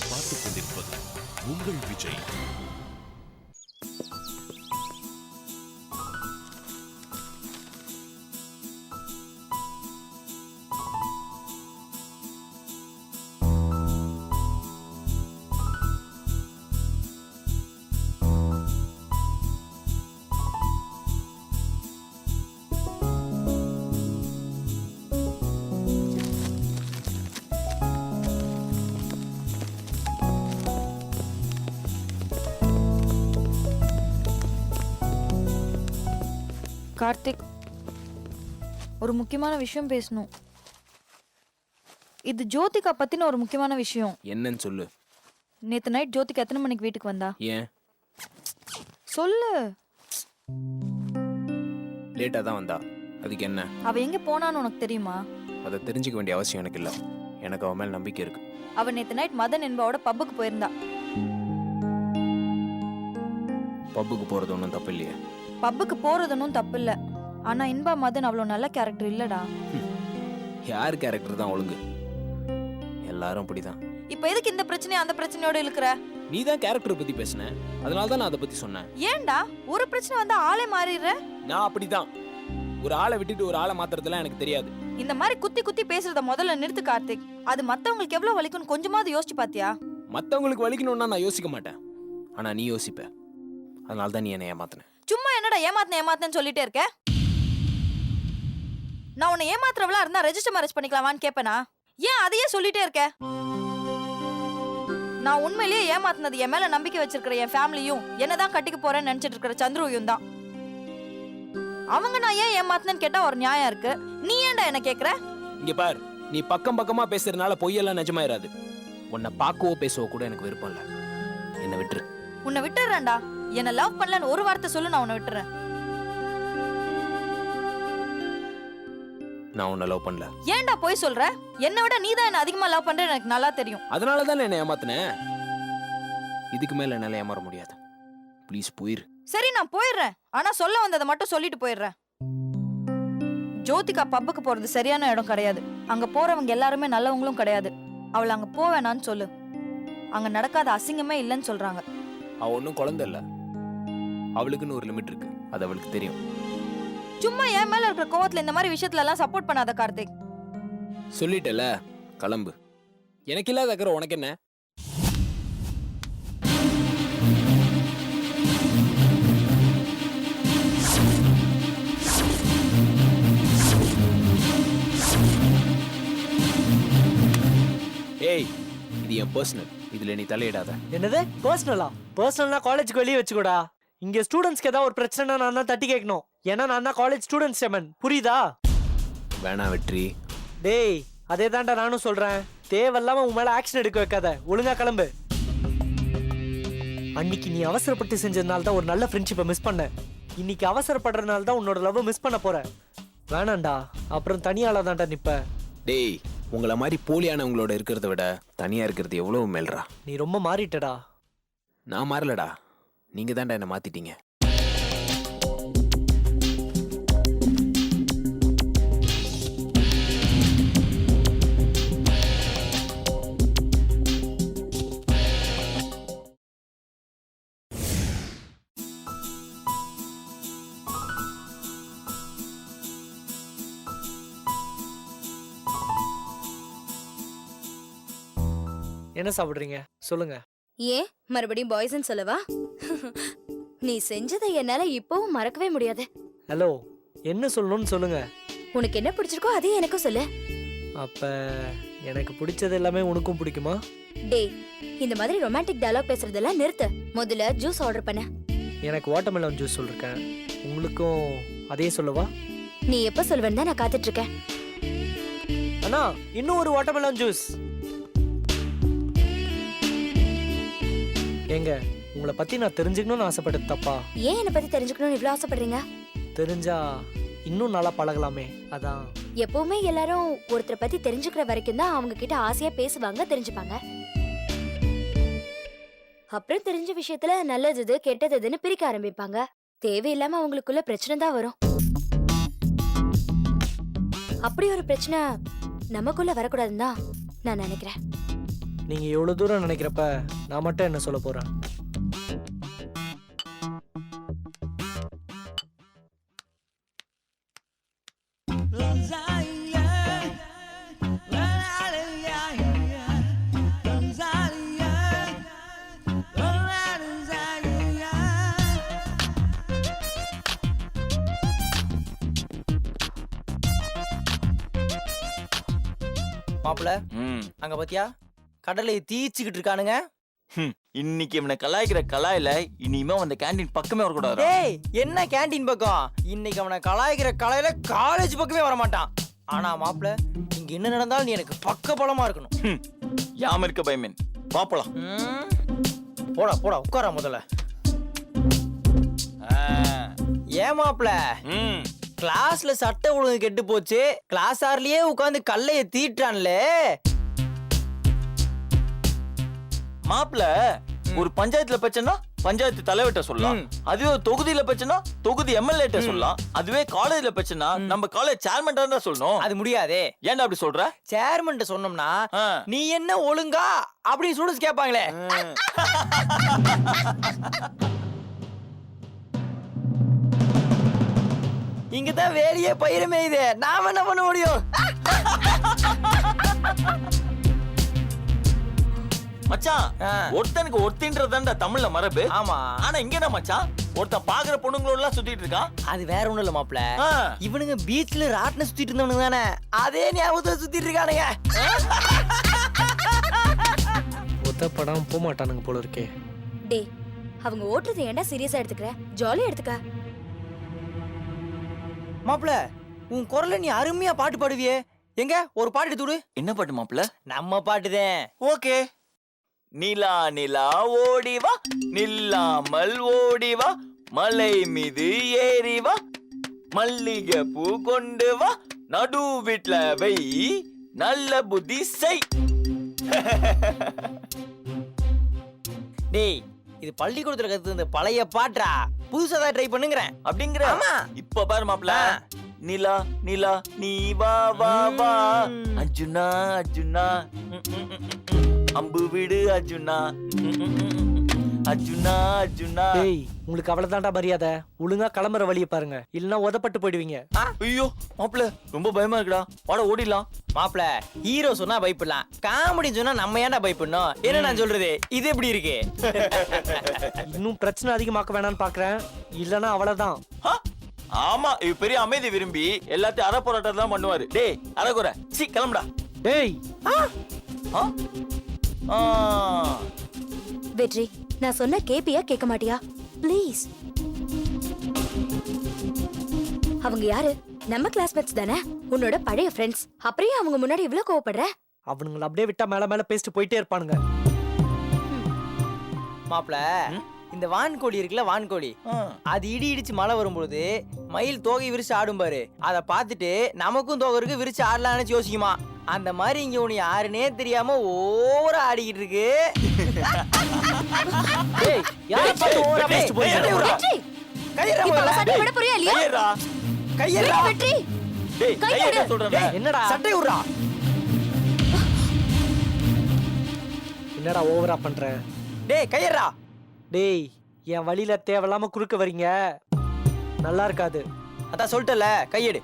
நீங்கள் பார்த்துக் கொண்டிருப்பது உங்கள் விஜய். கார்த்திக், ஒரு முக்கியமான விஷயம் பேசணும். இது ஜோதிகா பத்தின ஒரு முக்கியமான விஷயம். என்னன்னு சொல்லு. நேத்து நைட் ஜோதிகா எத்தனை மணிக்கு வீட்டுக்கு வந்தா? ஏன் சொல்லு. லேட்டா தான் வந்தா. அதுக்கு என்ன? அவ எங்க போனான்னு உனக்கு தெரியுமா? அதை தெரிஞ்சுக்க வேண்டிய அவசியம் எனக்கு இல்ல. எனக்கு அவன் மேல நம்பிக்கை இருக்கு. அவ நேத்து நைட் மதன் என்பவோட பப்புக்கு போயிருந்தா. பப்புக்கு போறது ஒன்றும் தப்பு இல்லையே. பப்புக்கு போறதுன்னும் தப்பு இல்ல. ஆனா இன்பா மதன் அவ்வளவு நல்ல கேரக்டர் இல்லடா. யார் கேரக்டர் தான் ஒழுங்கு? எல்லாரும் அப்படிதான். இப்ப எதுக்கு இந்த பிரச்சனையை அந்த பிரச்சனையோட இழுக்கிற? நீ தான் கேரக்டர் பத்தி பேசுன, அதனால தான் நான் அதை பத்தி சொன்னேன். ஏன்டா ஒரு பிரச்சனை வந்தா ஆளே மாறிடுற? நான் அப்படிதான். ஒரு ஆளை விட்டுட்டு ஒரு ஆளை மாத்துறதுலாம் எனக்கு தெரியாது. இந்த மாதிரி குத்தி குத்தி பேசுறத முதல்ல நிறுத்து கார்த்திக். அது மத்தவங்களுக்கு எவ்வளவு வலிக்கும்னு கொஞ்சமாவது யோசிச்சு பாத்தியா? மத்தவங்களுக்கு வலிக்கணும்னா நான் யோசிக்க மாட்டேன், ஆனா நீ யோசிப்ப. அதனால தான் நீ என்னை ஏமாத்தின. சும்மா என்னடா ஏமாத்தேன்னு சொல்லிட்டே இருக்க? நான் உன்னை ஏமாத்துறவளா இருந்தா ரெஜிஸ்டர் மேரேஜ் பண்ணிக்கலாமான்னு கேப்பனா? ஏன் அதையே சொல்லிட்டே இருக்க? நான் உண்மையிலேயே ஏமாத்தினது என் மேல நம்பிக்கை வச்சிருக்கிற என் ஃபேமிலியும் என்னதான் கட்டிக்க போறேன்னு நினைச்சிட்டு இருக்கிற சந்துருவையும் தான். அவங்க நான் ஏன் ஏமாத்தினேன்னு கேட்டா ஒரு நியாயம் இருக்கு. நீ ஏன்டா என்ன கேக்குற? இங்க பார், நீ பக்கம் பக்கமா பேசுறதுனால பொய்யெல்லாம் நிஜமாயிராது. உன்னை பார்க்கவோ பேசவோ கூட எனக்கு விருப்பம் இல்ல. என்னை விட்டுரு. உன்னை விட்டுறேன்டா. என்ன லவ் பண்ணலன்னு ஒரு வார்த்தை சொல்லு, நான் உன்னை விட்டுறேன். நான் உன்னை லவ் பண்ணல. ஏன்டா போய் சொல்ற? என்னை விட நீ தான் என்ன அதிகமா லவ் பண்ற எனக்கு நல்லா தெரியும். அதனால தான் என்ன ஏமாத்தினேன். இதுக்கு மேல என்னால ஏமாற முடியாது. ப்ளீஸ் போயிரு. சரி, நான் போயிடுறேன். ஆனா சொல்ல வந்ததை மட்டும் சொல்லிட்டு போயிடுறேன். ஜோதிகா பப்புக்கு போறது சரியான இடம் கிடையாது. அங்க போறவங்க எல்லாருமே நல்லவங்களும் கிடையாது. அவளை அங்க போவேனான்னு சொல்லு. அங்க நடக்காத அசிங்கமே இல்லைன்னு சொல்றாங்க. அவ ஒன்னும் குழந்தை இல்ல. அவளுக்குன்னு ஒரு லிமிட் இருக்கு. அது அவளுக்கு தெரியும். சும்மா என் மேல இருக்கிற கோவத்துல இந்த மாதிரி விஷயத்துல எல்லாம் சப்போர்ட் பண்ணாத கார்த்திக். சொல்லிட்டல, கிளம்பு. எனக்கு இல்லாத அக்கறை உனக்கு என்ன? ஏய், இது என் பர்சனல். இதுல நீ தலையிடாத. என்னது பர்சனலா? பர்சனல்னா காலேஜ்க்கு வெளியே வச்சுக்கூடா. இங்க ஸ்டூடெண்ட்ஸ்க்கு ஏதாவது ஒரு பிரச்சனை நான் தான் தட்டி கேட்கணும். ஏன்னா நான் தான் காலேஜ் ஸ்டூடெண்ட்ஸ் செமன். புரியுதா? வேணா வெற்றி. டேய், அதே தான்டா நானும் சொல்றேன். தேவையில்லாம உன் மேல ஆக்ஷன் எடுக்க வைக்காத. ஒழுங்கா கிளம்பு. அன்னைக்கு நீ அவசரப்பட்டு செஞ்சதுனால தான் ஒரு நல்ல ஃப்ரெண்ட்ஷிப்பை மிஸ் பண்ண. இன்னைக்கு அவசரப்படுறதுனால தான் உன்னோட லவ் மிஸ் பண்ண போற. வேணாண்டா, அப்புறம் தனியால தான்டா நிப்ப. டேய், உங்களை மாதிரி போலியானவங்களோட இருக்கிறத விட தனியா இருக்கிறது எவ்வளவு மேல்றா. நீ ரொம்ப மாறிட்டடா. நான் மாறலடா, நீங்க தான்டா என்ன மாத்திட்டீங்க. என்ன சாப்பிடுறீங்க சொல்லுங்க. ஏன் மறுபடியும் பாய்ஸ்ன்னு சொல்லவா? நீ செஞ்சதை என்னால இப்பவும் மறக்கவே முடியாது. ஹலோ, என்ன சொல்லணும்னு சொல்லுங்க. உனக்கு என்ன பிடிச்சிருக்கோ அதே எனக்கும் சொல்லு. அப்ப எனக்கு பிடிச்சது எல்லாமே உனக்கும் பிடிக்குமா? டேய், இந்த மாதிரி ரொமான்டிக் டயலாக் பேசுறதெல்லாம் நிறுத்து. முதல்ல ஜூஸ் ஆர்டர் பண்ண. எனக்கு வாட்டர்மெலன் ஜூஸ் சொல்லிருக்கேன். உங்களுக்கும் அதே சொல்லவா? நீ எப்ப சொல்வேன்னு தான் நான் காத்துட்டு இருக்கேன். அண்ணா, இன்னும் ஒரு வாட்டர்மெலன் ஜூஸ். ஏங்க, உங்களை பத்தி நான் தெரிஞ்சுக்கணும்னு ஆசைப்பட்டது தப்பா? ஏன் என்ன பத்தி தெரிஞ்சுக்கணும்னு இவ்வளவு ஆசைப்படுறீங்க? தெரிஞ்சா இன்னும் நல்லா பழகலாமே, அதான். எப்பவுமே எல்லாரும் ஒருத்தரை பத்தி தெரிஞ்சுக்கிற வரைக்கும் தான் அவங்க கிட்ட ஆசையா பேசுவாங்க, தெரிஞ்சுப்பாங்க. அப்புறம் தெரிஞ்ச விஷயத்துல நல்லது கெட்டதுன்னு பிரிக்க ஆரம்பிப்பாங்க. தேவையில்லாம அவங்களுக்குள்ள பிரச்சனை தான் வரும். அப்படி ஒரு பிரச்சனை நமக்குள்ள வரக்கூடாதுன்னு தான் நான் நினைக்கிறேன். நீங்க எவ்வளவு தூரம் நினைக்கிறப்ப நான் மட்டும் என்ன சொல்ல போறேன். மாப்பிள அங்க பாத்தியா கடலை தீச்சுக்கிட்டு இருக்கானுங்க. இன்னைக்கு இவனை கலாய்க்கிற கலாயில இனிமே அந்த கேண்டீன் பக்கமே வரக்கூடாது. டேய் என்ன கேண்டீன் பக்கம், இன்னைக்கு அவனை கலாய்க்கிற கலாயில காலேஜ் பக்கமே வர மாட்டான். ஆனா மாப்பிள இங்க என்ன நடந்தாலும் நீ எனக்கு பக்க பலமா இருக்கணும். யாம இருக்க பயமேன் பாப்பலாம். போடா போடா உட்காரா முதல்ல. ஏன் மாப்பிள கிளாஸ்ல சட்டை ஒழுங்கு கெட்டு போச்சு, கிளாஸ் ஆர்லயே உட்கார்ந்து கல்லைய தீட்டான்லே. மாப்பிள ஒரு பஞ்சாயத்துல பிரச்சனை பஞ்சாயத்து தலைவர்கிட்ட சொல்லலாம், அதுவே ஒரு தொகுதியில பிரச்சனை தொகுதி எம்எல்ஏ சொல்லலாம், அதுவே காலேஜ்ல பிரச்சனை நம்ம காலேஜ் சேர்மன் தான் சொல்லணும். அது முடியாதே. ஏன்டா அப்படி சொல்ற? சேர்மன் சொன்னோம்னா நீ என்ன ஒழுங்கா அப்படின்னு ஸ்டூடண்ட்ஸ் கேட்பாங்களே. இங்கதான் வேலையே பயிரமே இது, நாம என்ன பண்ண முடியும்? மச்சான் ஒருத்தனுக்கு ஒருத்தின்றதான்டா தமிழ்ல மரபு. ஆமா. ஆனா இங்க என்ன மச்சான் ஒருத்தன் பாக்குற பொண்ணுங்களோட எல்லாம் சுத்திட்டு இருக்கான். அது வேற ஒண்ணும் இல்ல மாப்ள, இவனுங்க பீச்ல ராட்ன சுத்திட்டு இருந்தவனுங்க தானே, அதே ஞாபகத்துல சுத்திட்டு இருக்கானுங்க. ஒத்தப்படாம போக மாட்டானுங்க போல இருக்கே. டேய் அவங்க ஓட்டுறது ஏன்டா சீரியஸா எடுத்துக்கிற, ஜாலியா எடுத்துக்க. மாப்ள உன் குரல்ல நீ அருமையா பாட்டு பாடுவியே, எங்க ஒரு பாட்டு எடுத்து விடு. என்ன பாட்டு மாப்பிள? நம்ம பாட்டுதான். ஓகே. நிலா நிலா ஓடிவா நில்லாமல் ஓடிவா மலை மீது ஏறிவா மல்லிகை பூ கொண்டு வா நடு வீட்ல வை நல்ல புத்தி செய். டேய் இது பள்ளிக்கூடத்துல கத்து இந்த பழைய பாட்டா, புதுசா தான் ட்ரை பண்ணுங்கறேன். அப்படிங்கற? ஆமா. இப்ப பாரு மாப்ள, நிலா நிலா நீ வா வா வா அர்ஜுனா அர்ஜுனா அம்பு விடு அர்ஜுனா அர்ஜுனா அர்ஜுனா. டேய் உங்களுக்கு அவ்வளவுதான்டா மரியாதை, ஒழுங்கா கிளம்புற வழியை பாருங்க, இல்லனா உதப்பட்டு போயிடுவீங்க. ஐயோ மாப்ள ரொம்ப பயமா இருக்குடா, வாடா ஓடிடலாம். மாப்ள ஹீரோ சொன்னா பயப்படலாம், காமெடி சொன்னா நம்ம ஏன்டா பயப்படணும்? என்ன நான் சொல்றது, இது எப்படி இருக்கு? இன்னும் பிரச்சனை அதிகமாக்க வேணாம்னு பாக்குறேன், இல்லனா அவ்வளவுதான். ஆமா இவ பெரிய அமைதி விரும்பி எல்லாத்தையும் அரை போராட்டம் தான் பண்ணுவாரு. டேய் அரகுற சி கிளம்புடா. டேய் வெற்றி நான் சொன்ன கேப்பியா கேட்க மாட்டியா ப்ளீஸ்? அவங்க யாரு? நம்ம கிளாஸ்மேட்ஸ் தானே, உன்னோட பழைய ஃப்ரெண்ட்ஸ். அப்புறம் அவங்க முன்னாடி இவ்ளோ கோவப்படுற? அவனுங்களை அப்படியே விட்டா மேல மேல பேசிட்டு போயிட்டே இருப்பானுங்க. மாப்ள இந்த வான்கோழி இருக்குல்ல, வான்கோழி அது இடி இடிச்சு மழை வரும்போது மயில் தோகை விரிச்சு ஆடும் பாரு, அத பாத்துட்டு நமக்கும் தோகை இருக்கு விரிச்சு ஆடலாம்னு யோசிக்குமா. அந்த மாதிரி இங்க உன்னை யாருன்னே தெரியாம ஓவரா ஆடிக்கிட்டு இருக்கு. டேய் யார பார்த்து ஓவரா பேசிட்டு போறீங்க? வெற்றி கையறா இப்ப முதல்ல. சட்டை விட போறியா இல்லையா? கையேறா கையறா வெற்றி டேய் கையேற சொல்றேன். என்னடா சட்டை விடுறா. என்னடா ஓவரா பண்ற? டேய் கையறா. டேய் என் வழியில தேவையில்லாம குறுக்க வரீங்க, நல்லா இருக்காது. அதான் சொல்லிட்டல கையெடு.